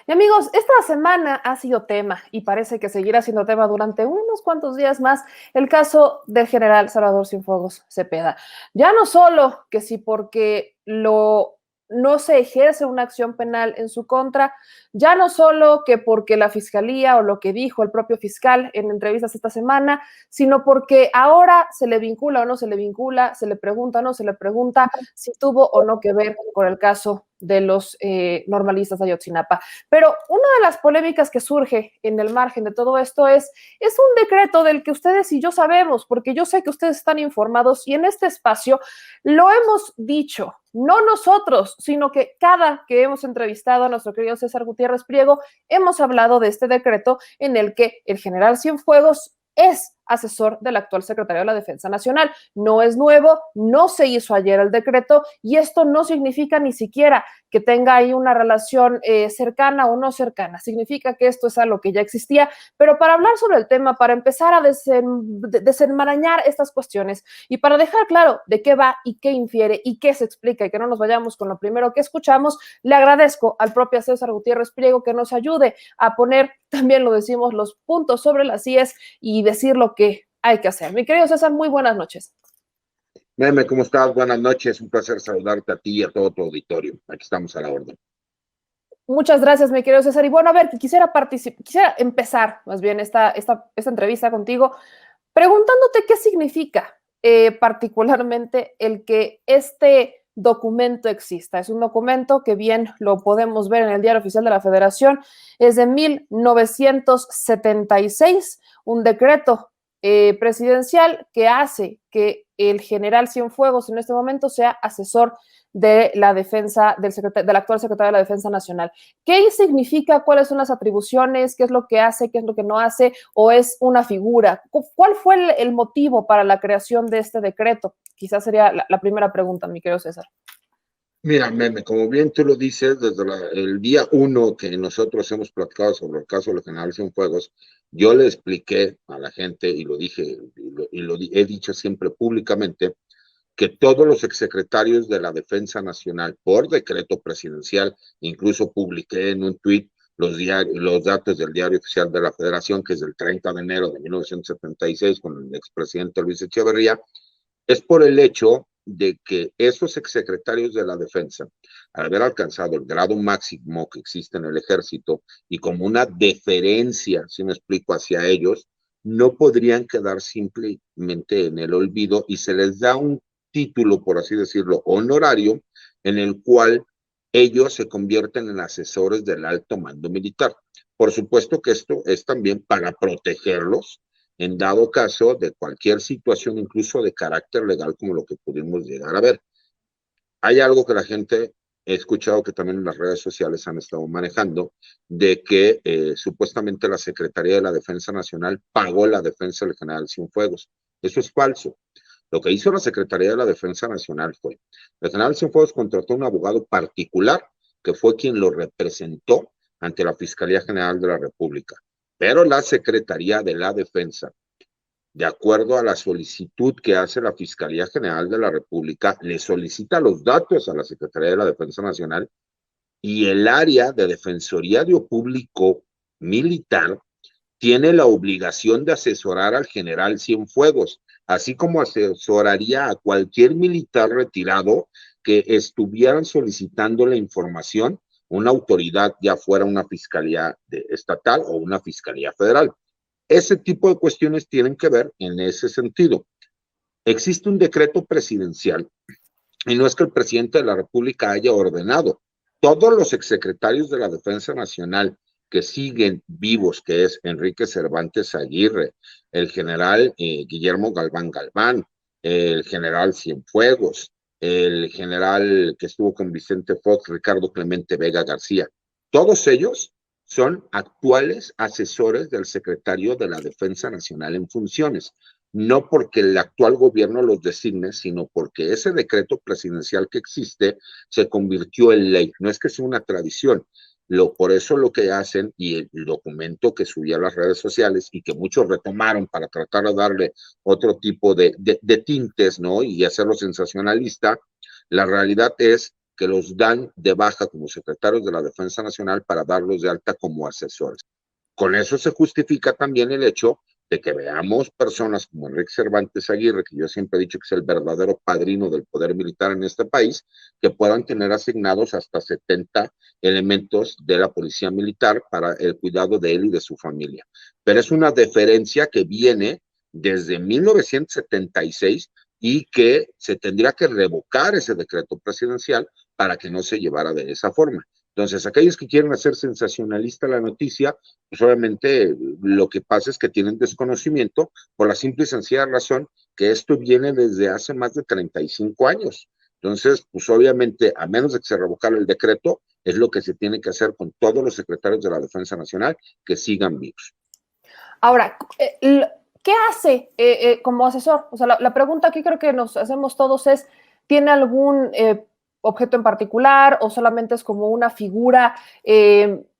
Y amigos, esta semana ha sido tema y parece que seguirá siendo tema durante unos cuantos días más el caso del general Salvador Cienfuegos Cepeda. Ya no solo que si porque no se ejerce una acción penal en su contra, ya no solo que porque la fiscalía o lo que dijo el propio fiscal en entrevistas esta semana, sino porque ahora se le vincula o no se le vincula, se le pregunta o no se le pregunta si tuvo o no que ver con el caso de los normalistas de Ayotzinapa. Pero una de las polémicas que surge en el margen de todo esto es un decreto del que ustedes y yo sabemos, porque yo sé que ustedes están informados y en este espacio lo hemos dicho, no nosotros, sino que cada que hemos entrevistado a nuestro querido César Gutiérrez Priego, hemos hablado de este decreto en el que el general Cienfuegos es asesor del actual secretario de la Defensa Nacional. No es nuevo, no se hizo ayer el decreto y esto no significa ni siquiera que tenga ahí una relación cercana o no cercana. Significa que esto es algo que ya existía, pero para hablar sobre el tema, para empezar a desenmarañar estas cuestiones y para dejar claro de qué va y qué infiere y qué se explica y que no nos vayamos con lo primero que escuchamos, le agradezco al propio César Gutiérrez Priego que nos ayude a poner, también lo decimos, los puntos sobre las IES y decir lo que hay que hacer. Mi querido César, muy buenas noches. Meme, ¿cómo estás? Buenas noches, un placer saludarte a ti y a todo tu auditorio. Aquí estamos a la orden. Muchas gracias, mi querido César. Y bueno, a ver, quisiera empezar más bien esta entrevista contigo preguntándote qué significa particularmente el que este documento exista. Es un documento que bien lo podemos ver en el Diario Oficial de la Federación, es de 1976, un decreto presidencial que hace que el general Cienfuegos en este momento sea asesor de la defensa del actual secretario de la Defensa Nacional. ¿Qué significa? ¿Cuáles son las atribuciones? ¿Qué es lo que hace? ¿Qué es lo que no hace? ¿O es una figura? ¿Cuál fue el motivo para la creación de este decreto? Quizás sería la primera pregunta, mi querido César. Mira, Meme, como bien tú lo dices, desde el día 1 que nosotros hemos platicado sobre el caso del general Cienfuegos, yo le expliqué a la gente y lo dije y lo he dicho siempre públicamente, que todos los exsecretarios de la Defensa Nacional, por decreto presidencial, incluso publiqué en un tuit los datos del Diario Oficial de la Federación, que es del 30 de enero de 1976, con el expresidente Luis Echeverría, es por el hecho de que esos exsecretarios de la Defensa, al haber alcanzado el grado máximo que existe en el Ejército y como una deferencia, si me explico, hacia ellos, no podrían quedar simplemente en el olvido y se les da un título, por así decirlo, honorario, en el cual ellos se convierten en asesores del alto mando militar. Por supuesto que esto es también para protegerlos en dado caso de cualquier situación, incluso de carácter legal, como lo que pudimos llegar a ver. Hay algo que la gente, he escuchado que también en las redes sociales han estado manejando, de que supuestamente la Secretaría de la Defensa Nacional pagó la defensa del general Cienfuegos. Eso es falso. Lo que hizo la Secretaría de la Defensa Nacional fue, el general Cienfuegos contrató un abogado particular que fue quien lo representó ante la Fiscalía General de la República. Pero la Secretaría de la Defensa, de acuerdo a la solicitud que hace la Fiscalía General de la República, le solicita los datos a la Secretaría de la Defensa Nacional y el área de Defensoría de Público Militar tiene la obligación de asesorar al general Cienfuegos, así como asesoraría a cualquier militar retirado que estuvieran solicitando la información, una autoridad, ya fuera una fiscalía estatal o una fiscalía federal. Ese tipo de cuestiones tienen que ver en ese sentido. Existe un decreto presidencial y no es que el presidente de la República haya ordenado. Todos los exsecretarios de la Defensa Nacional que siguen vivos, que es Enrique Cervantes Aguirre, el general Guillermo Galván Galván, el general Cienfuegos, el general que estuvo con Vicente Fox, Ricardo Clemente Vega García, todos ellos son actuales asesores del secretario de la Defensa Nacional en funciones. No porque el actual gobierno los designe, sino porque ese decreto presidencial que existe se convirtió en ley. No es que sea una tradición. Por eso lo que hacen, y el documento que subí a las redes sociales y que muchos retomaron para tratar de darle otro tipo de tintes, ¿no? Y hacerlo sensacionalista, la realidad es que los dan de baja como secretarios de la Defensa Nacional para darlos de alta como asesores. Con eso se justifica también el hecho de que veamos personas como Enrique Cervantes Aguirre, que yo siempre he dicho que es el verdadero padrino del poder militar en este país, que puedan tener asignados hasta 70 elementos de la policía militar para el cuidado de él y de su familia. Pero es una deferencia que viene desde 1976 y que se tendría que revocar ese decreto presidencial para que no se llevara de esa forma. Entonces, aquellos que quieren hacer sensacionalista la noticia, pues obviamente lo que pasa es que tienen desconocimiento por la simple y sencilla razón que esto viene desde hace más de 35 años. Entonces, pues obviamente, a menos de que se revocara el decreto, es lo que se tiene que hacer con todos los secretarios de la Defensa Nacional que sigan vivos. Ahora, ¿qué hace como asesor? O sea, la pregunta que creo que nos hacemos todos es, ¿tiene algún objeto en particular o solamente es como una figura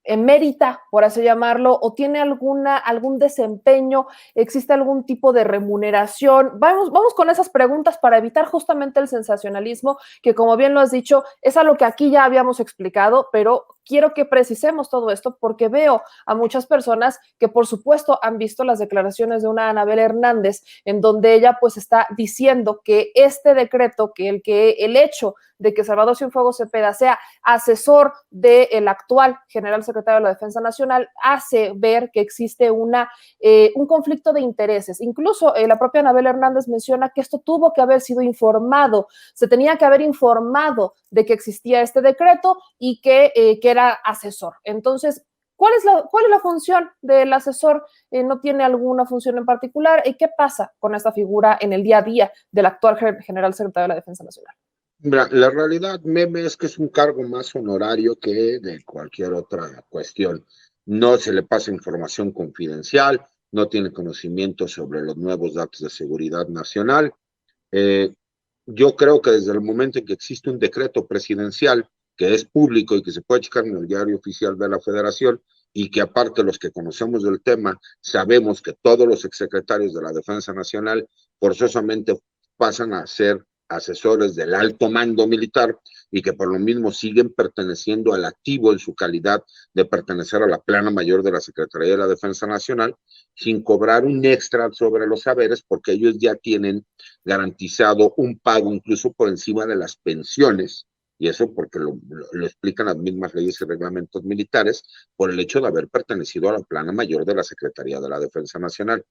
emérita, por así llamarlo, o tiene algún desempeño, existe algún tipo de remuneración? Vamos con esas preguntas para evitar justamente el sensacionalismo, que como bien lo has dicho, es algo que aquí ya habíamos explicado, pero quiero que precisemos todo esto porque veo a muchas personas que por supuesto han visto las declaraciones de una Anabel Hernández en donde ella pues está diciendo que este decreto, que el hecho de que Salvador Cienfuegos Cepeda sea asesor del actual general secretario de la Defensa Nacional hace ver que existe un conflicto de intereses. Incluso la propia Anabel Hernández menciona que esto tuvo que haber sido informado, se tenía que haber informado de que existía este decreto y que era asesor. Entonces, ¿cuál es la función del asesor? ¿No tiene alguna función en particular? ¿Y qué pasa con esta figura en el día a día del actual general secretario de la Defensa Nacional? Mira, la realidad, meme, es que es un cargo más honorario que de cualquier otra cuestión. No se le pasa información confidencial, no tiene conocimiento sobre los nuevos datos de seguridad nacional. Eh, yo creo que desde el momento en que existe un decreto presidencial que es público y que se puede checar en el diario oficial de la Federación, y que aparte los que conocemos del tema sabemos que todos los exsecretarios de la Defensa Nacional forzosamente pasan a ser asesores del alto mando militar y que por lo mismo siguen perteneciendo al activo en su calidad de pertenecer a la plana mayor de la Secretaría de la Defensa Nacional, sin cobrar un extra sobre los saberes, porque ellos ya tienen garantizado un pago incluso por encima de las pensiones, y eso porque lo explican las mismas leyes y reglamentos militares, por el hecho de haber pertenecido a la plana mayor de la Secretaría de la Defensa Nacional.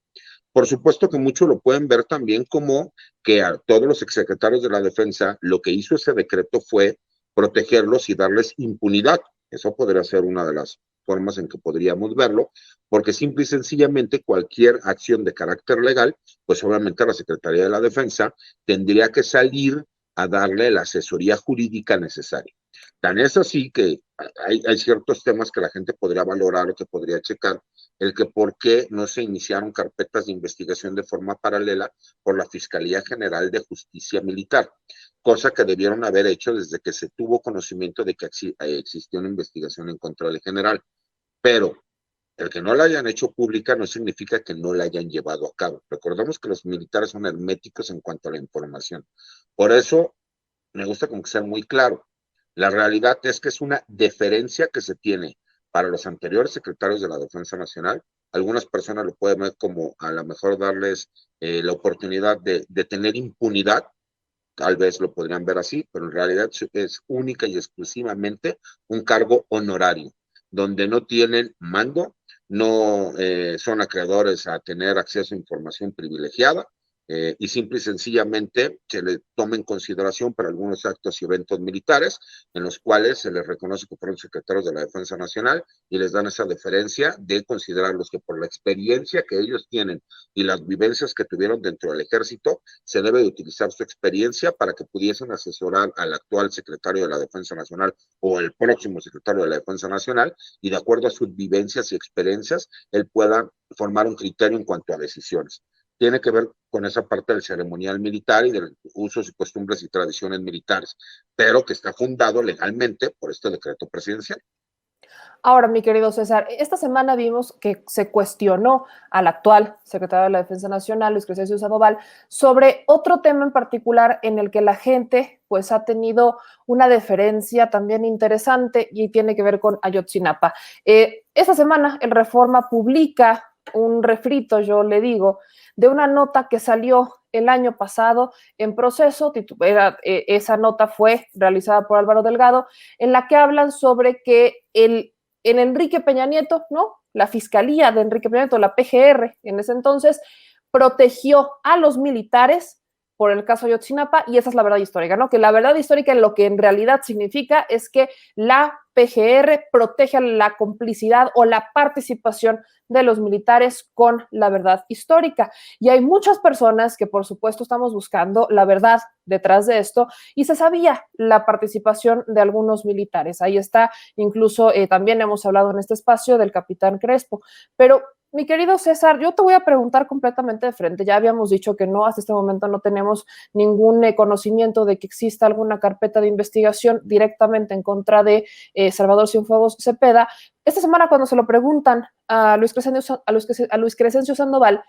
Por supuesto que muchos lo pueden ver también como que a todos los exsecretarios de la Defensa lo que hizo ese decreto fue protegerlos y darles impunidad. Eso podría ser una de las formas en que podríamos verlo, porque simple y sencillamente cualquier acción de carácter legal, pues obviamente la Secretaría de la Defensa tendría que salir a darle la asesoría jurídica necesaria. Tan es así que hay ciertos temas que la gente podría valorar o que podría checar, el que por qué no se iniciaron carpetas de investigación de forma paralela por la Fiscalía General de Justicia Militar, cosa que debieron haber hecho desde que se tuvo conocimiento de que existía una investigación en contra del general. Pero el que no la hayan hecho pública no significa que no la hayan llevado a cabo. Recordemos que los militares son herméticos en cuanto a la información. Por eso me gusta con que sea muy claro. La realidad es que es una deferencia que se tiene para los anteriores secretarios de la Defensa Nacional. Algunas personas lo pueden ver como a lo mejor darles la oportunidad de tener impunidad, tal vez lo podrían ver así, pero en realidad es única y exclusivamente un cargo honorario, donde no tienen mando, no son acreedores a tener acceso a información privilegiada, y simple y sencillamente se le toma en consideración para algunos actos y eventos militares en los cuales se les reconoce que fueron secretarios de la Defensa Nacional y les dan esa deferencia de considerarlos que por la experiencia que ellos tienen y las vivencias que tuvieron dentro del ejército, se debe de utilizar su experiencia para que pudiesen asesorar al actual secretario de la Defensa Nacional o el próximo secretario de la Defensa Nacional, y de acuerdo a sus vivencias y experiencias, él pueda formar un criterio en cuanto a decisiones. Tiene que ver con esa parte del ceremonial militar y de los usos y costumbres y tradiciones militares, pero que está fundado legalmente por este decreto presidencial. Ahora, mi querido César, esta semana vimos que se cuestionó al actual secretario de la Defensa Nacional, Luis Crescencio Sandoval, sobre otro tema en particular en el que la gente pues ha tenido una deferencia también interesante y tiene que ver con Ayotzinapa. Esta semana el Reforma publica un refrito, yo le digo, de una nota que salió el año pasado en proceso, esa nota fue realizada por Álvaro Delgado, en la que hablan sobre que en Enrique Peña Nieto, ¿no? La Fiscalía de Enrique Peña Nieto, la PGR, en ese entonces, protegió a los militares por el caso Ayotzinapa, y esa es la verdad histórica, ¿no? Que la verdad histórica lo que en realidad significa es que la PGR protege la complicidad o la participación de los militares con la verdad histórica. Y hay muchas personas que, por supuesto, estamos buscando la verdad detrás de esto, y se sabía la participación de algunos militares. Ahí está, incluso también hemos hablado en este espacio del capitán Crespo, pero mi querido César, yo te voy a preguntar completamente de frente. Ya habíamos dicho que no, hasta este momento no tenemos ningún conocimiento de que exista alguna carpeta de investigación directamente en contra de Salvador Cienfuegos Cepeda. Esta semana, cuando se lo preguntan a Luis Crescencio Sandoval,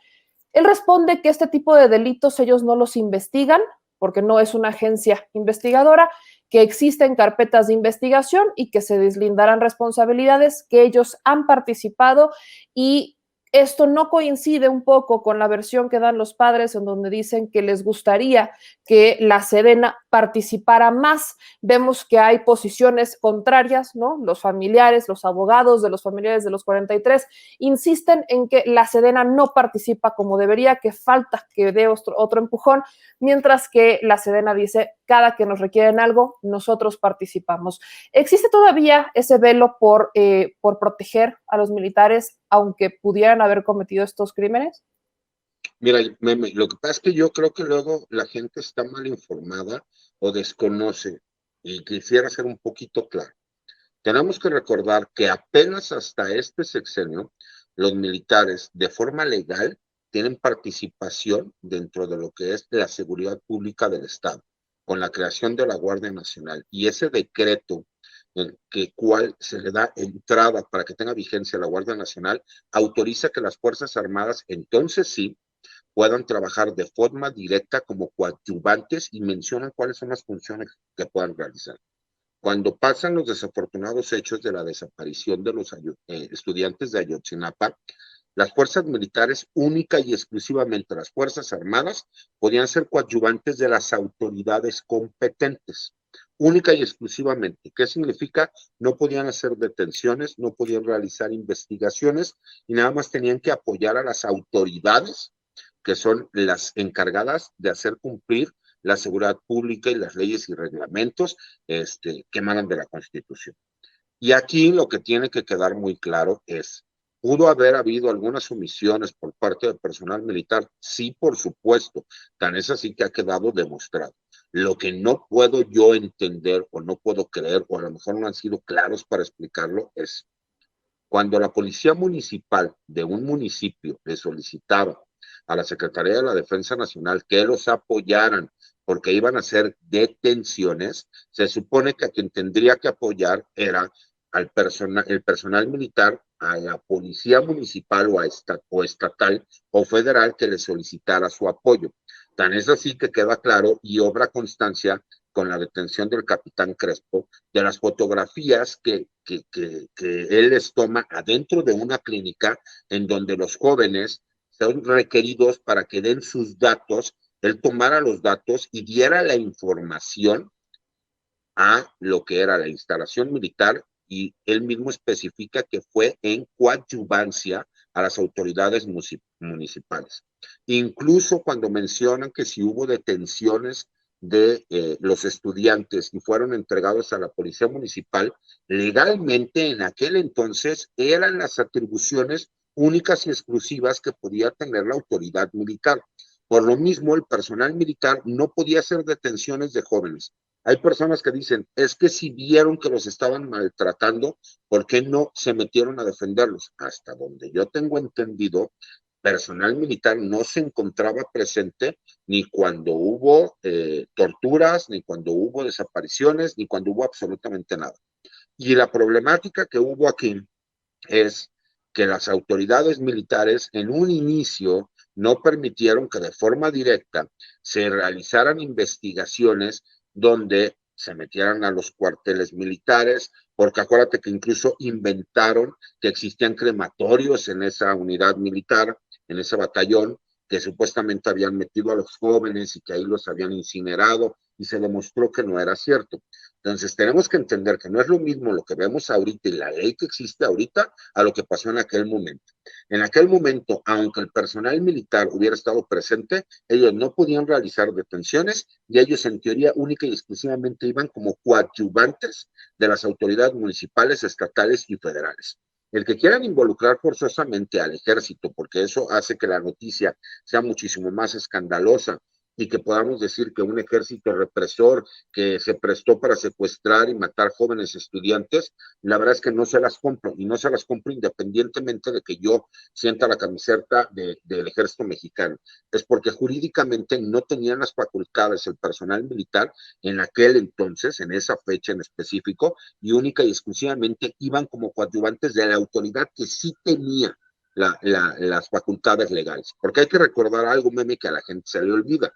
él responde que este tipo de delitos ellos no los investigan porque no es una agencia investigadora, que existen carpetas de investigación y que se deslindarán responsabilidades, que ellos han participado, y esto no coincide un poco con la versión que dan los padres, en donde dicen que les gustaría que la Sedena participara más. Vemos que hay posiciones contrarias, ¿no? Los familiares, los abogados de los familiares de los 43 insisten en que la Sedena no participa como debería, que falta que dé otro empujón, mientras que la Sedena dice, cada que nos requieren algo, nosotros participamos. ¿Existe todavía ese velo por proteger a los militares, aunque pudieran haber cometido estos crímenes? Mira, lo que pasa es que yo creo que luego la gente está mal informada o desconoce, y quisiera ser un poquito claro. Tenemos que recordar que apenas hasta este sexenio, los militares de forma legal tienen participación dentro de lo que es la seguridad pública del Estado, con la creación de la Guardia Nacional. Y ese decreto, en que cual se le da entrada para que tenga vigencia la Guardia Nacional, autoriza que las Fuerzas Armadas entonces sí puedan trabajar de forma directa como coadyuvantes, y mencionan cuáles son las funciones que puedan realizar. Cuando pasan los desafortunados hechos de la desaparición de los estudiantes de Ayotzinapa, las fuerzas militares, única y exclusivamente las Fuerzas Armadas, podían ser coadyuvantes de las autoridades competentes. Única y exclusivamente. ¿Qué significa? No podían hacer detenciones, no podían realizar investigaciones, y nada más tenían que apoyar a las autoridades que son las encargadas de hacer cumplir la seguridad pública y las leyes y reglamentos que emanan de la Constitución. Y aquí lo que tiene que quedar muy claro es, ¿pudo haber habido algunas omisiones por parte del personal militar? Sí, por supuesto. Tan es así que ha quedado demostrado. Lo que no puedo yo entender o no puedo creer, o a lo mejor no han sido claros para explicarlo, es cuando la policía municipal de un municipio le solicitaba a la Secretaría de la Defensa Nacional que los apoyaran porque iban a hacer detenciones, se supone que a quien tendría que apoyar era el personal militar, a la policía municipal o estatal o federal que le solicitara su apoyo. Tan es así que queda claro y obra constancia con la detención del capitán Crespo, de las fotografías que él les toma adentro de una clínica en donde los jóvenes son requeridos para que den sus datos, él tomara los datos y diera la información a lo que era la instalación militar, y él mismo especifica que fue en coadyuvancia a las autoridades municipales. Incluso cuando mencionan que si hubo detenciones de los estudiantes y fueron entregados a la policía municipal, legalmente en aquel entonces eran las atribuciones únicas y exclusivas que podía tener la autoridad militar. Por lo mismo, el personal militar no podía hacer detenciones de jóvenes. Hay personas que dicen, es que si vieron que los estaban maltratando, ¿por qué no se metieron a defenderlos? Hasta donde yo tengo entendido, personal militar no se encontraba presente ni cuando hubo torturas, ni cuando hubo desapariciones, ni cuando hubo absolutamente nada. Y la problemática que hubo aquí es que las autoridades militares en un inicio no permitieron que de forma directa se realizaran investigaciones donde se metieran a los cuarteles militares, porque acuérdate que incluso inventaron que existían crematorios en esa unidad militar, en ese batallón, que supuestamente habían metido a los jóvenes y que ahí los habían incinerado, y se demostró que no era cierto. Entonces tenemos que entender que no es lo mismo lo que vemos ahorita y la ley que existe ahorita a lo que pasó en aquel momento. En aquel momento, aunque el personal militar hubiera estado presente, ellos no podían realizar detenciones y ellos en teoría única y exclusivamente iban como coadyuvantes de las autoridades municipales, estatales y federales. El que quieran involucrar forzosamente al ejército, porque eso hace que la noticia sea muchísimo más escandalosa y que podamos decir que un ejército represor que se prestó para secuestrar y matar jóvenes estudiantes, la verdad es que no se las compro, y no se las compro independientemente de que yo sienta la camiseta del ejército mexicano. Es porque jurídicamente no tenían las facultades el personal militar en aquel entonces, en esa fecha en específico, y única y exclusivamente iban como coadyuvantes de la autoridad que sí tenía las facultades legales. Porque hay que recordar algo, meme, que a la gente se le olvida.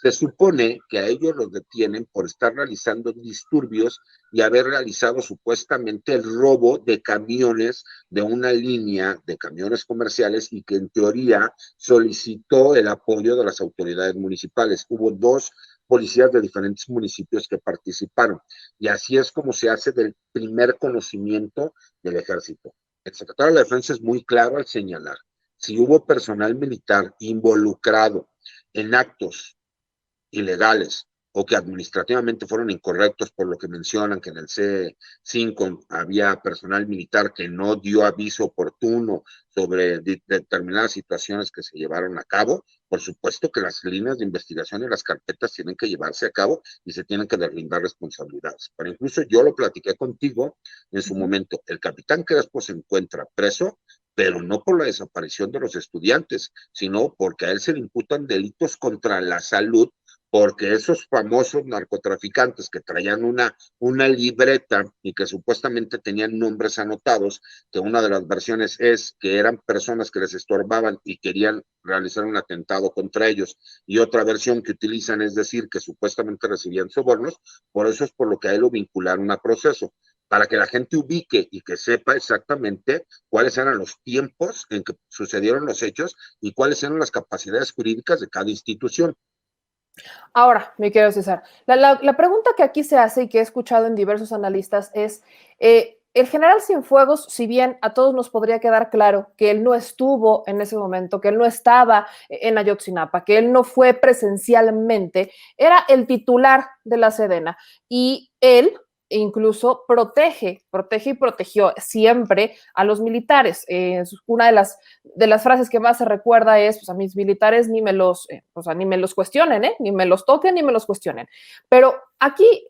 Se supone que a ellos los detienen por estar realizando disturbios y haber realizado supuestamente el robo de camiones de una línea de camiones comerciales y que en teoría solicitó el apoyo de las autoridades municipales. Hubo dos policías de diferentes municipios que participaron y así es como se hace del primer conocimiento del ejército. El secretario de la Defensa es muy claro al señalar, si hubo personal militar involucrado en actos ilegales o que administrativamente fueron incorrectos, por lo que mencionan que en el C5 había personal militar que no dio aviso oportuno sobre determinadas situaciones que se llevaron a cabo. Por supuesto que las líneas de investigación y las carpetas tienen que llevarse a cabo y se tienen que deslindar responsabilidades. Pero incluso yo lo platiqué contigo en su momento. El capitán Crespo se encuentra preso, pero no por la desaparición de los estudiantes, sino porque a él se le imputan delitos contra la salud, porque esos famosos narcotraficantes que traían una libreta y que supuestamente tenían nombres anotados, que una de las versiones es que eran personas que les estorbaban y querían realizar un atentado contra ellos, y otra versión que utilizan es decir que supuestamente recibían sobornos, por eso es por lo que a él lo vincularon a proceso, para que la gente ubique y que sepa exactamente cuáles eran los tiempos en que sucedieron los hechos y cuáles eran las capacidades jurídicas de cada institución. Ahora, mi querido César, la pregunta que aquí se hace y que he escuchado en diversos analistas es, el general Cienfuegos, si bien a todos nos podría quedar claro que él no estuvo en ese momento, que él no estaba en Ayotzinapa, que él no fue presencialmente, era el titular de la Sedena y él incluso protege y protegió siempre a los militares. Una de las frases que más se recuerda es, pues a mis militares ni me los, o sea, ni me los cuestionen, ni me los toquen, ni me los cuestionen. Pero aquí,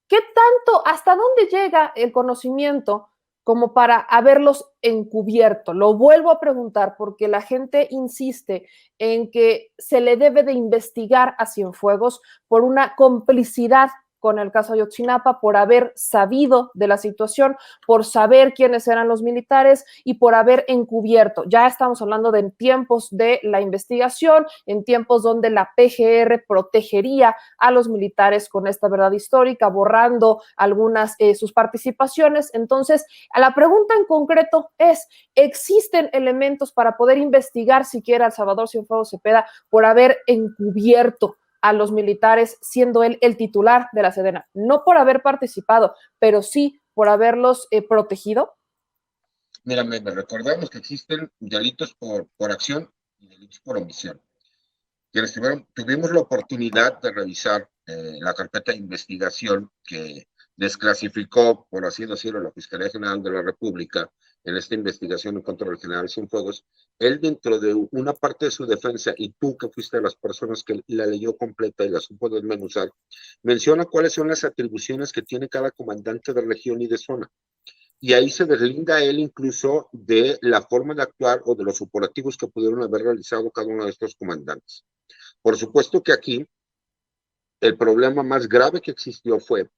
¿qué tanto, hasta dónde llega el conocimiento como para haberlos encubierto? Lo vuelvo a preguntar porque la gente insiste en que se le debe de investigar a Cienfuegos por una complicidad con el caso Ayotzinapa, por haber sabido de la situación, por saber quiénes eran los militares y por haber encubierto. Ya estamos hablando de tiempos de la investigación, en tiempos donde la PGR protegería a los militares con esta verdad histórica, borrando algunas sus participaciones. Entonces, a la pregunta en concreto es, ¿existen elementos para poder investigar siquiera a Salvador Cienfuegos Cepeda por haber encubierto a los militares, siendo él el titular de la Sedena? No por haber participado, pero sí por haberlos protegido. Mira, recordemos que existen delitos por acción y delitos por omisión. Quienes tuvimos la oportunidad de revisar la carpeta de investigación que desclasificó, por así decirlo, la Fiscalía General de la República en esta investigación en contra del general Cienfuegos, él dentro de una parte de su defensa, y tú que fuiste de las personas que la leyó completa y la supo desmenuzar, menciona cuáles son las atribuciones que tiene cada comandante de región y de zona. Y ahí se deslinda él incluso de la forma de actuar o de los operativos que pudieron haber realizado cada uno de estos comandantes. Por supuesto que aquí el problema más grave que existió fue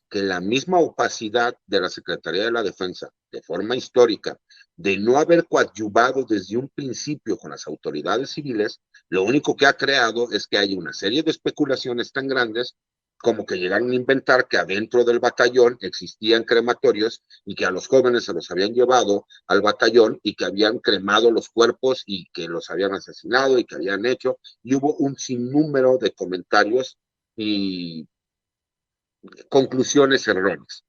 que la misma opacidad de la Secretaría de la Defensa, de forma histórica, de no haber coadyuvado desde un principio con las autoridades civiles, lo único que ha creado es que hay una serie de especulaciones tan grandes como que llegaron a inventar que adentro del batallón existían crematorios y que a los jóvenes se los habían llevado al batallón y que habían cremado los cuerpos y que los habían asesinado y que habían hecho, y hubo un sinnúmero de comentarios y conclusiones erróneas.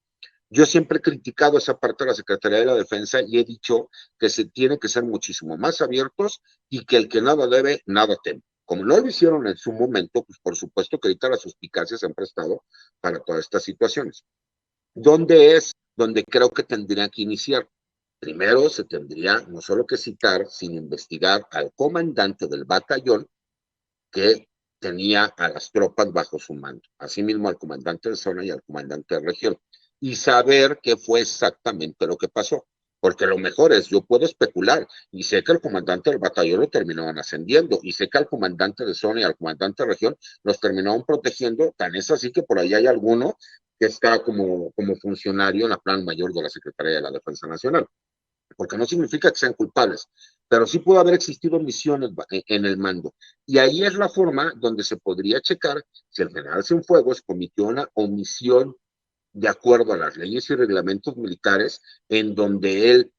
Yo siempre he criticado esa parte de la Secretaría de la Defensa y he dicho que se tiene que ser muchísimo más abiertos y que el que nada debe, nada teme. Como no lo hicieron en su momento, pues por supuesto que ahorita las suspicacias se han prestado para todas estas situaciones. ¿Dónde es donde creo que tendría que iniciar? Primero se tendría no solo que citar, sino investigar al comandante del batallón que tenía a las tropas bajo su mando, asimismo al comandante de zona y al comandante de región, y saber qué fue exactamente lo que pasó. Porque lo mejor es, yo puedo especular, y sé que el comandante del batallón lo terminaban ascendiendo, y sé que al comandante de zona y al comandante de región los terminaron protegiendo, tan es así que por ahí hay alguno que está como funcionario en la plan mayor de la Secretaría de la Defensa Nacional, porque no significa que sean culpables, pero sí pudo haber existido omisiones en el mando. Y ahí es la forma donde se podría checar si el general Cienfuegos cometió una omisión de acuerdo a las leyes y reglamentos militares, en donde él,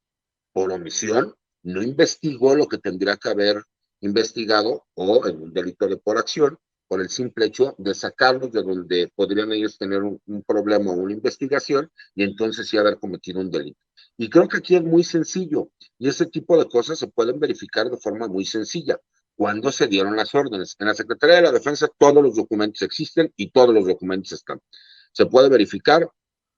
por omisión, no investigó lo que tendría que haber investigado, o en un delito de por acción, por el simple hecho de sacarlos de donde podrían ellos tener un problema o una investigación, y entonces sí haber cometido un delito. Y creo que aquí es muy sencillo, y ese tipo de cosas se pueden verificar de forma muy sencilla. Cuando se dieron las órdenes. En la Secretaría de la Defensa todos los documentos existen y todos los documentos están. Se puede verificar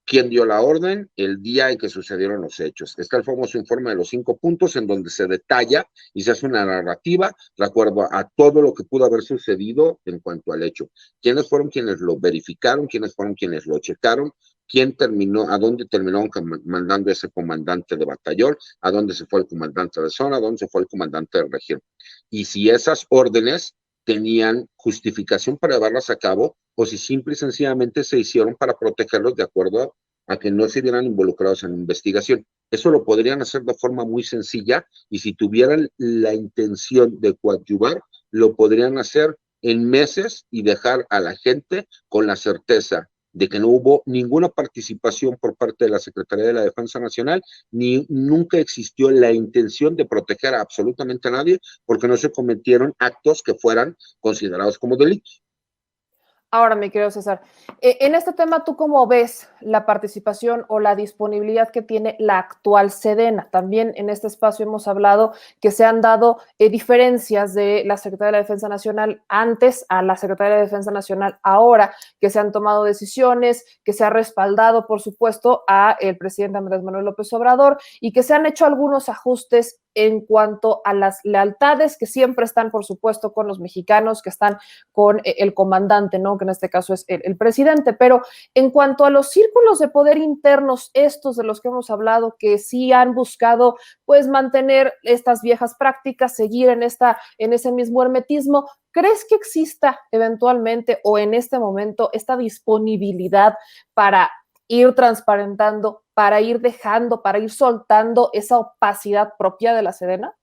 quién dio la orden, el día en que sucedieron los hechos. Está el famoso informe de los 5 puntos en donde se detalla y se hace una narrativa de acuerdo a todo lo que pudo haber sucedido en cuanto al hecho. ¿Quiénes fueron quienes lo verificaron? ¿Quiénes fueron quienes lo checaron? ¿Quién terminó, a dónde terminó mandando ese comandante de batallón? ¿A dónde se fue el comandante de zona? ¿A dónde se fue el comandante de región? Y si esas órdenes tenían justificación para llevarlas a cabo o si simple y sencillamente se hicieron para protegerlos de acuerdo a que no se vieran involucrados en investigación. Eso lo podrían hacer de forma muy sencilla y si tuvieran la intención de coadyuvar, lo podrían hacer en meses y dejar a la gente con la certeza de que no hubo ninguna participación por parte de la Secretaría de la Defensa Nacional, ni nunca existió la intención de proteger a absolutamente a nadie, porque no se cometieron actos que fueran considerados como delitos. Ahora, mi querido César, en este tema, ¿tú cómo ves la participación o la disponibilidad que tiene la actual Sedena? También en este espacio hemos hablado que se han dado diferencias de la Secretaría de la Defensa Nacional antes a la Secretaría de Defensa Nacional ahora, que se han tomado decisiones, que se ha respaldado, por supuesto, a el presidente Andrés Manuel López Obrador y que se han hecho algunos ajustes en cuanto a las lealtades que siempre están, por supuesto, con los mexicanos, que están con el comandante, ¿no? Que en este caso es el presidente. Pero en cuanto a los círculos de poder internos, estos de los que hemos hablado, que sí han buscado, pues, mantener estas viejas prácticas, seguir en ese mismo hermetismo, ¿crees que exista eventualmente o en este momento esta disponibilidad para ir transparentando, para ir dejando, para ir soltando esa opacidad propia de la Sedena?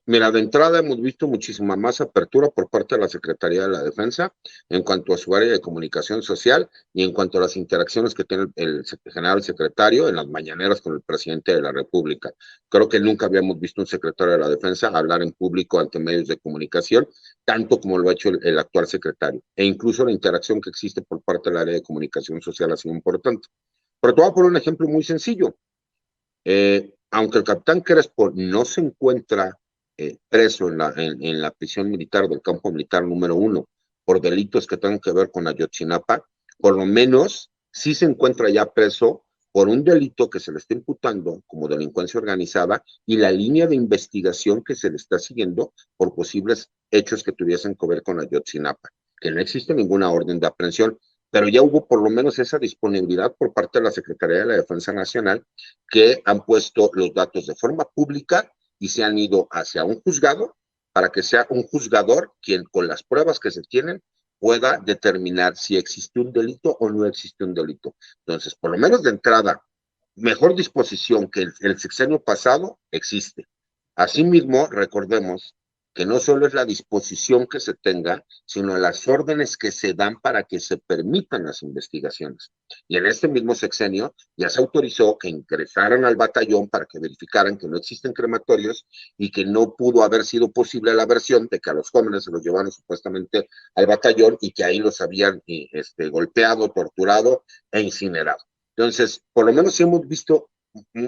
Mira, de entrada hemos visto muchísima más apertura por parte de la Secretaría de la Defensa en cuanto a su área de comunicación social y en cuanto a las interacciones que tiene el general secretario en las mañaneras con el presidente de la República. Creo que nunca habíamos visto un secretario de la Defensa hablar en público ante medios de comunicación, tanto como lo ha hecho el actual secretario. E incluso la interacción que existe por parte del área de comunicación social ha sido importante. Pero te voy a poner un ejemplo muy sencillo. Aunque el capitán Crespo no se encuentra preso en la prisión militar del campo militar número 1 por delitos que tengan que ver con Ayotzinapa, por lo menos sí se encuentra ya preso por un delito que se le está imputando como delincuencia organizada y la línea de investigación que se le está siguiendo por posibles hechos que tuviesen que ver con Ayotzinapa, que no existe ninguna orden de aprehensión, pero ya hubo por lo menos esa disponibilidad por parte de la Secretaría de la Defensa Nacional, que han puesto los datos de forma pública y se han ido hacia un juzgado para que sea un juzgador quien con las pruebas que se tienen pueda determinar si existe un delito o no existe un delito. Entonces, por lo menos de entrada, mejor disposición que el sexenio pasado existe. Asimismo, recordemos que no solo es la disposición que se tenga, sino las órdenes que se dan para que se permitan las investigaciones. Y en este mismo sexenio ya se autorizó que ingresaran al batallón para que verificaran que no existen crematorios y que no pudo haber sido posible la versión de que a los jóvenes se los llevaron supuestamente al batallón y que ahí los habían golpeado, torturado e incinerado. Entonces, por lo menos hemos visto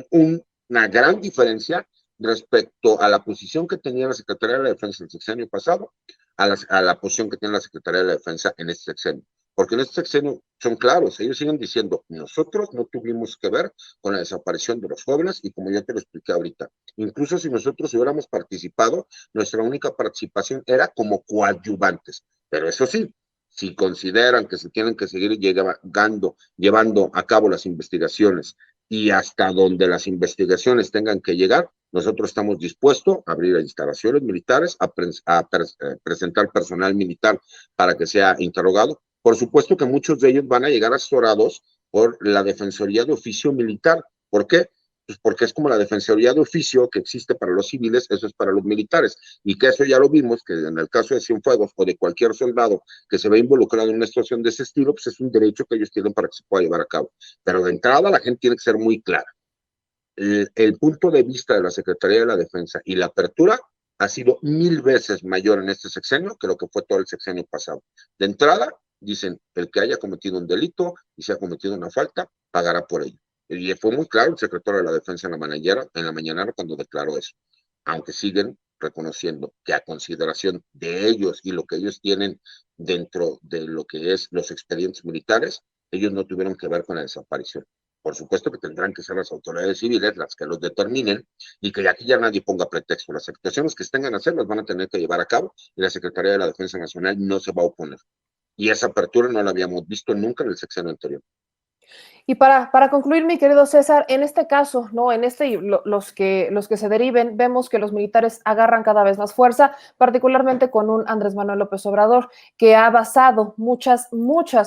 una gran diferencia respecto a la posición que tenía la Secretaría de la Defensa en el sexenio pasado, a la posición que tiene la Secretaría de la Defensa en este sexenio. Porque en este sexenio son claros, ellos siguen diciendo, nosotros no tuvimos que ver con la desaparición de los jóvenes y como ya te lo expliqué ahorita, incluso si nosotros hubiéramos participado, nuestra única participación era como coadyuvantes. Pero eso sí, si consideran que se tienen que seguir llevando a cabo las investigaciones y hasta donde las investigaciones tengan que llegar, nosotros estamos dispuestos a abrir instalaciones militares, a presentar personal militar para que sea interrogado. Por supuesto que muchos de ellos van a llegar asesorados por la Defensoría de Oficio Militar. ¿Por qué? Pues porque es como la Defensoría de Oficio que existe para los civiles, eso es para los militares. Y que eso ya lo vimos, que en el caso de Cienfuegos o de cualquier soldado que se ve involucrado en una situación de ese estilo, pues es un derecho que ellos tienen para que se pueda llevar a cabo. Pero de entrada la gente tiene que ser muy clara. El punto de vista de la Secretaría de la Defensa y la apertura ha sido 1000 veces mayor en este sexenio que lo que fue todo el sexenio pasado. De entrada, dicen, el que haya cometido un delito y se ha cometido una falta, pagará por ello. Y fue muy claro el secretario de la Defensa en la mañanera cuando declaró eso. Aunque siguen reconociendo que a consideración de ellos y lo que ellos tienen dentro de lo que es los expedientes militares, ellos no tuvieron que ver con la desaparición. Por supuesto que tendrán que ser las autoridades civiles las que los determinen y que aquí ya nadie ponga pretexto. Las actuaciones que tengan que hacer las van a tener que llevar a cabo y la Secretaría de la Defensa Nacional no se va a oponer. Y esa apertura no la habíamos visto nunca en el sexenio anterior. Y para concluir, mi querido César, en este caso, ¿no? En este, los que se deriven, vemos que los militares agarran cada vez más fuerza, particularmente con un Andrés Manuel López Obrador, que ha basado muchas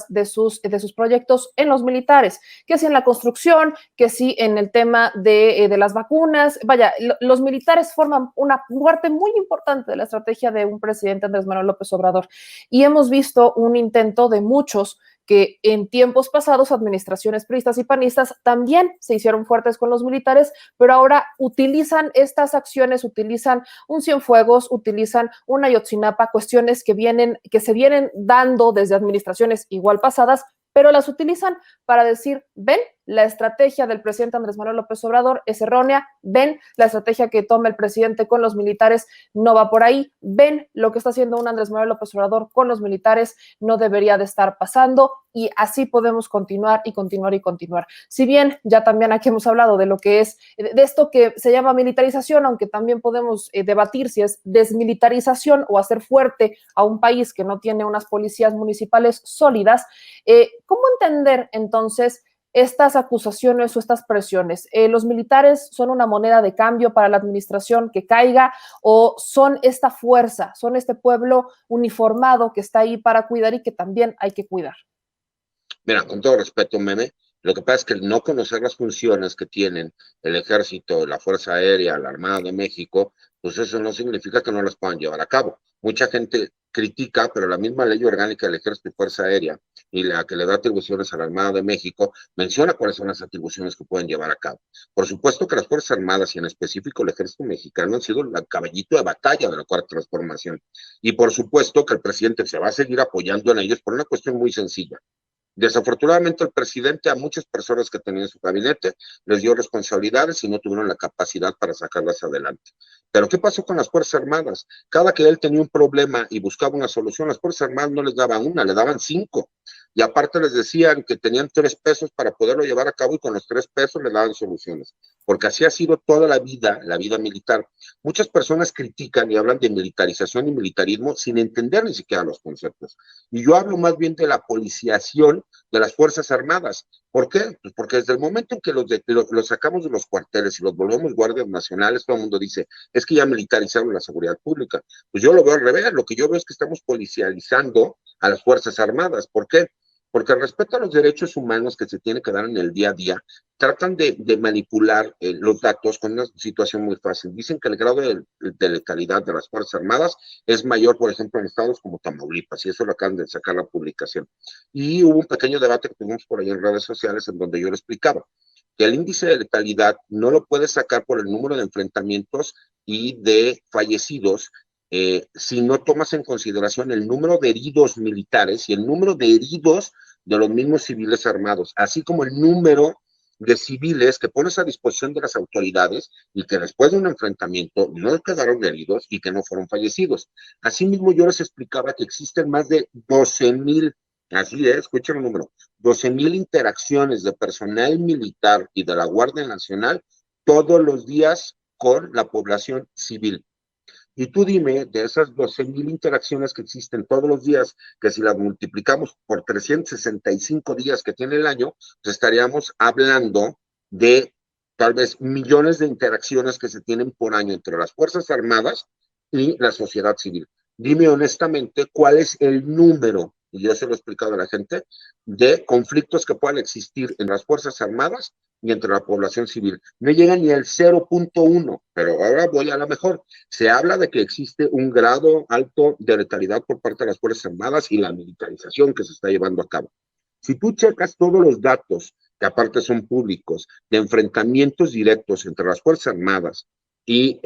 de sus proyectos en los militares, que sí en la construcción, que sí en el tema de las vacunas. Vaya, los militares forman una parte muy importante de la estrategia de un presidente Andrés Manuel López Obrador. Y hemos visto un intento de muchos que en tiempos pasados administraciones priistas y panistas también se hicieron fuertes con los militares, pero ahora utilizan estas acciones, utilizan un Cienfuegos, utilizan una Ayotzinapa, cuestiones que se vienen dando desde administraciones igual pasadas, pero las utilizan para decir, ven, la estrategia del presidente Andrés Manuel López Obrador es errónea, ven, la estrategia que toma el presidente con los militares no va por ahí, ven, lo que está haciendo un Andrés Manuel López Obrador con los militares no debería de estar pasando, y así podemos continuar y continuar y continuar. Si bien ya también aquí hemos hablado de lo que es, de esto que se llama militarización, aunque también podemos debatir si es desmilitarización o hacer fuerte a un país que no tiene unas policías municipales sólidas, ¿cómo entender entonces estas acusaciones o estas presiones? ¿Los militares son una moneda de cambio para la administración que caiga o son esta fuerza, son este pueblo uniformado que está ahí para cuidar y que también hay que cuidar? Mira, con todo respeto, Meme, lo que pasa es que el no conocer las funciones que tienen el Ejército, la Fuerza Aérea, la Armada de México, pues eso no significa que no las puedan llevar a cabo. Mucha gente critica, pero la misma ley orgánica del Ejército y Fuerza Aérea y la que le da atribuciones a la Armada de México menciona cuáles son las atribuciones que pueden llevar a cabo. Por supuesto que las Fuerzas Armadas y en específico el Ejército Mexicano han sido el caballito de batalla de la Cuarta Transformación. Y por supuesto que el presidente se va a seguir apoyando en ellos por una cuestión muy sencilla. Desafortunadamente el presidente a muchas personas que tenían en su gabinete les dio responsabilidades y no tuvieron la capacidad para sacarlas adelante. Pero ¿qué pasó con las Fuerzas Armadas? Cada que él tenía un problema y buscaba una solución, las Fuerzas Armadas no les daban una, le daban 5. Y aparte les decían que tenían 3 pesos para poderlo llevar a cabo y con los 3 pesos le daban soluciones. porque así ha sido toda la vida militar. Muchas personas critican y hablan de militarización y militarismo sin entender ni siquiera los conceptos. Y yo hablo más bien de la policiación de las Fuerzas Armadas. ¿Por qué? Pues porque desde el momento en que los sacamos de los cuarteles y los volvemos guardias nacionales, todo el mundo dice, es que ya militarizaron la seguridad pública. Pues yo lo veo al revés, lo que yo veo es que estamos policializando a las Fuerzas Armadas. ¿Por qué? Porque al respeto a los derechos humanos que se tiene que dar en el día a día, tratan de manipular los datos con una situación muy fácil. Dicen que el grado de letalidad de las Fuerzas Armadas es mayor, por ejemplo, en estados como Tamaulipas, y eso lo acaban de sacar la publicación. Y hubo un pequeño debate que tuvimos por ahí en redes sociales en donde yo lo explicaba, que el índice de letalidad no lo puedes sacar por el número de enfrentamientos y de fallecidos si no tomas en consideración el número de heridos militares y el número de heridos de los mismos civiles armados, así como el número de civiles que pones a disposición de las autoridades y que después de un enfrentamiento no quedaron heridos y que no fueron fallecidos. Asimismo, yo les explicaba que existen más de 12,000, así es, escuchen el número, 12,000 interacciones de personal militar y de la Guardia Nacional todos los días con la población civil. Y tú dime, de esas 12,000 interacciones que existen todos los días, que si las multiplicamos por 365 días que tiene el año, pues estaríamos hablando de tal vez millones de interacciones que se tienen por año entre las Fuerzas Armadas y la sociedad civil. Dime honestamente cuál es el número, y yo se lo he explicado a la gente, de conflictos que puedan existir en las Fuerzas Armadas y entre la población civil. No llega ni al 0,1, pero ahora voy a la mejor. Se habla de que existe un grado alto de letalidad por parte de las Fuerzas Armadas y la militarización que se está llevando a cabo. Si tú checas todos los datos, que aparte son públicos, de enfrentamientos directos entre las Fuerzas Armadas y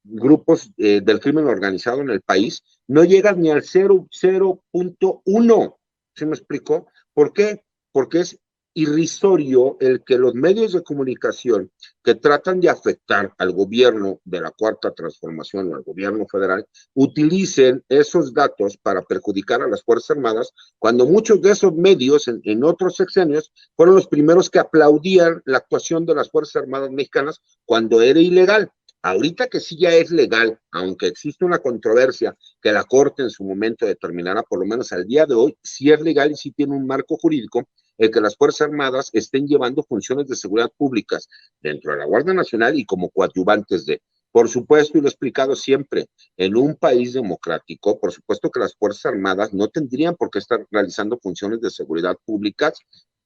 grupos del crimen organizado en el país, no llegas ni al 0,1. ¿Sí me explico? ¿Por qué? Porque es irrisorio el que los medios de comunicación que tratan de afectar al gobierno de la Cuarta Transformación o al gobierno federal utilicen esos datos para perjudicar a las Fuerzas Armadas, cuando muchos de esos medios en otros sexenios fueron los primeros que aplaudían la actuación de las Fuerzas Armadas mexicanas cuando era ilegal. Ahorita que sí ya es legal, aunque existe una controversia que la Corte en su momento determinará, por lo menos al día de hoy, sí es legal y sí tiene un marco jurídico el que las Fuerzas Armadas estén llevando funciones de seguridad públicas dentro de la Guardia Nacional y como coadyuvantes de. Por supuesto, y lo he explicado siempre, en un país democrático, por supuesto que las Fuerzas Armadas no tendrían por qué estar realizando funciones de seguridad públicas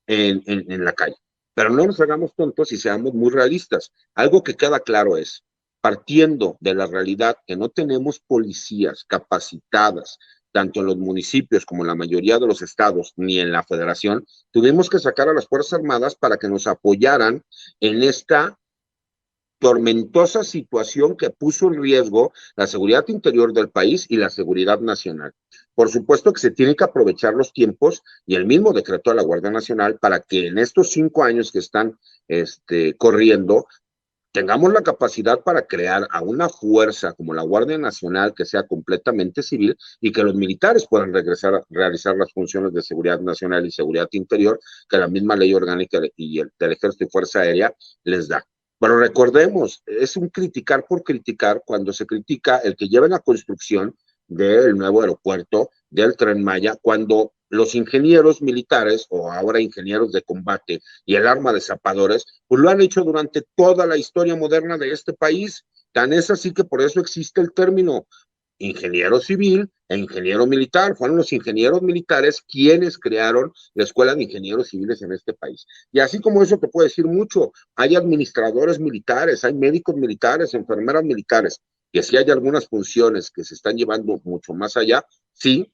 en la calle. Pero no nos hagamos tontos y seamos muy realistas. Algo que queda claro es, partiendo de la realidad que no tenemos policías capacitadas, tanto en los municipios como en la mayoría de los estados, ni en la federación, tuvimos que sacar a las Fuerzas Armadas para que nos apoyaran en esta tormentosa situación que puso en riesgo la seguridad interior del país y la seguridad nacional. Por supuesto que se tienen que aprovechar los tiempos y el mismo decreto de la Guardia Nacional para que en estos 5 años que están corriendo tengamos la capacidad para crear a una fuerza como la Guardia Nacional que sea completamente civil y que los militares puedan regresar a realizar las funciones de seguridad nacional y seguridad interior que la misma ley orgánica y el del Ejército y Fuerza Aérea les da. Pero recordemos, es un criticar por criticar cuando se critica el que lleve la construcción del nuevo aeropuerto, del Tren Maya, cuando los ingenieros militares o ahora ingenieros de combate y el arma de zapadores, pues lo han hecho durante toda la historia moderna de este país. Tan es así que por eso existe el término ingeniero civil e ingeniero militar. Fueron los ingenieros militares quienes crearon la Escuela de Ingenieros Civiles en este país. Y así como eso te puedo decir mucho, hay administradores militares, hay médicos militares, enfermeras militares, que sí hay algunas funciones que se están llevando mucho más allá, sí.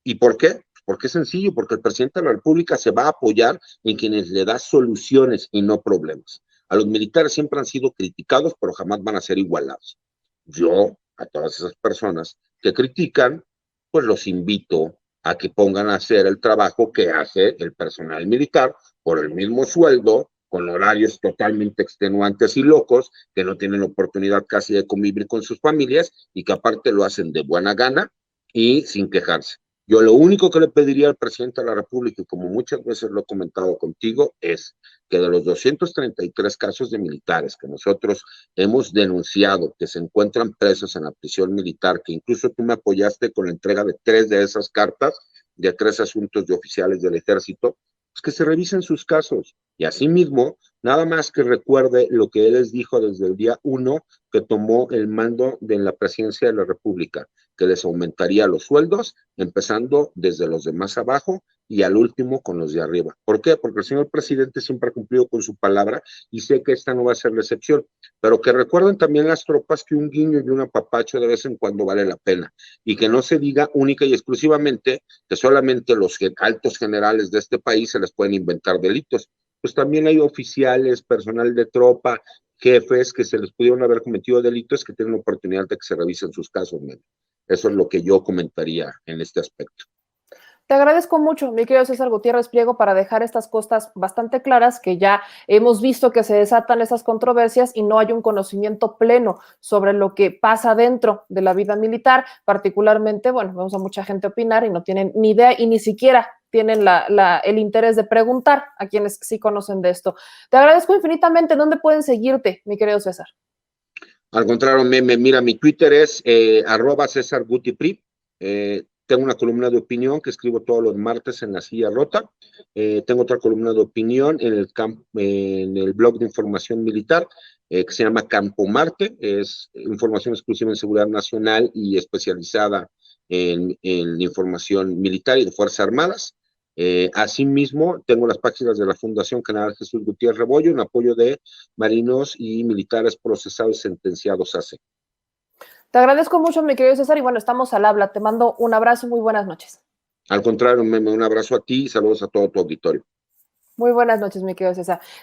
¿Y por qué? Porque es sencillo, porque el presidente de la República se va a apoyar en quienes le da soluciones y no problemas. A los militares siempre han sido criticados, pero jamás van a ser igualados. Yo, a todas esas personas que critican, pues los invito a que pongan a hacer el trabajo que hace el personal militar por el mismo sueldo, con horarios totalmente extenuantes y locos, que no tienen oportunidad casi de convivir con sus familias y que aparte lo hacen de buena gana y sin quejarse. Yo lo único que le pediría al presidente de la República, y como muchas veces lo he comentado contigo, es que de los 233 casos de militares que nosotros hemos denunciado, que se encuentran presos en la prisión militar, que incluso tú me apoyaste con la entrega de 3 de esas cartas, de 3 asuntos de oficiales del ejército, pues que se revisen sus casos. Y asimismo, nada más que recuerde lo que él les dijo desde el día 1 que tomó el mando de la presidencia de la República, que les aumentaría los sueldos, empezando desde los de más abajo y al último con los de arriba. ¿Por qué? Porque el señor presidente siempre ha cumplido con su palabra y sé que esta no va a ser la excepción, pero que recuerden también las tropas que un guiño y un apapacho de vez en cuando vale la pena y que no se diga única y exclusivamente que solamente los altos generales de este país se les pueden inventar delitos. Pues también hay oficiales, personal de tropa, jefes que se les pudieron haber cometido delitos que tienen la oportunidad de que se revisen sus casos. Eso es lo que yo comentaría en este aspecto. Te agradezco mucho, mi querido César Gutiérrez Priego, para dejar estas cosas bastante claras, que ya hemos visto que se desatan esas controversias y no hay un conocimiento pleno sobre lo que pasa dentro de la vida militar. Particularmente, bueno, vemos a mucha gente opinar y no tienen ni idea y ni siquiera tienen el interés de preguntar a quienes sí conocen de esto. Te agradezco infinitamente. ¿Dónde pueden seguirte, mi querido César? Al contrario, mira, mi Twitter es @César Gutipri. Tengo una columna de opinión que escribo todos los martes en La Silla Rota. Tengo otra columna de opinión en el blog de información militar que se llama Campo Marte. Es información exclusiva en seguridad nacional y especializada en información militar y de Fuerzas Armadas. Asimismo, tengo las páginas de la Fundación General Jesús Gutiérrez Rebollo en apoyo de marinos y militares procesados y sentenciados hace. Te agradezco mucho, mi querido César, y bueno, estamos al habla. Te mando un abrazo, muy buenas noches. Al contrario, un abrazo a ti y saludos a todo tu auditorio. Muy buenas noches, mi querido César.